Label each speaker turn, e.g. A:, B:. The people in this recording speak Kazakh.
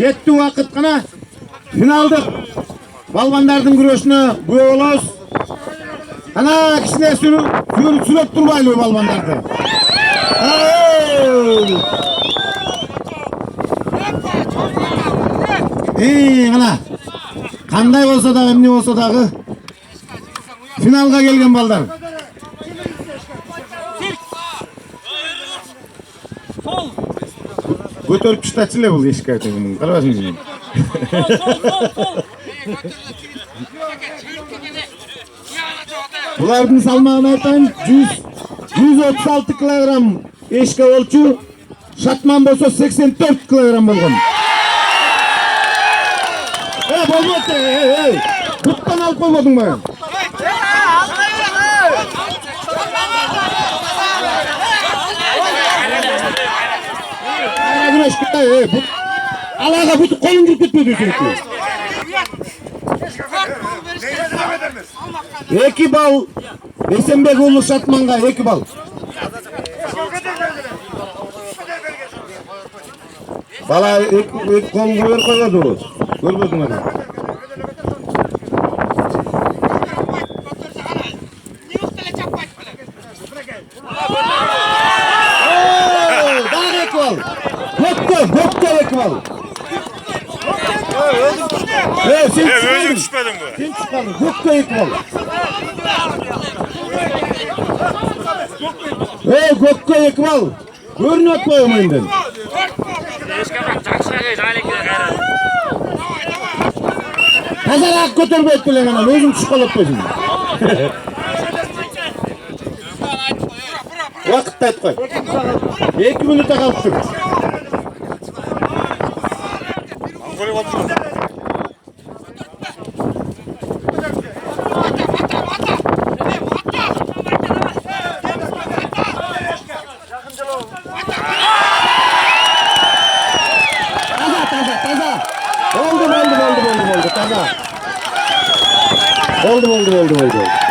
A: Жетті уақыт қана финалдық балбандардың күресіне күе болабыз. Ана кішіне сүріп тұрбайлы балбандарды. Ана қандай болса дағы, эмне болса дағы финалға келген балдар. Көтеріп түштатшылы бұл ешкі айтыңыз. Қарабасың. Бұлардың салмағын айтайын, 136 килограмм ешкі олчу, шатман болса 84 килограмм болған. Болмады, құттан алып қоймадың ба? Алаға бұты қолын жүріп кетпеді өсіректі. 2 бал Бейсенбек ұлы Шатманға 2 бал. Бала 2 қолын қойыр қойғады ол. Көрбөдің ада. Дағы 2 бал. Көкке 2 бал.
B: Өзің түшпедің бі?
A: Сен түшпедің, көкке 2 бал. Көкке 2 бал. Көрін өтпей өмірінден. Тазарақ көтербейді білен анам, өзің түшқалап қойсын. Уақытта айт қой. 2 минута қалып тұр. Oldu.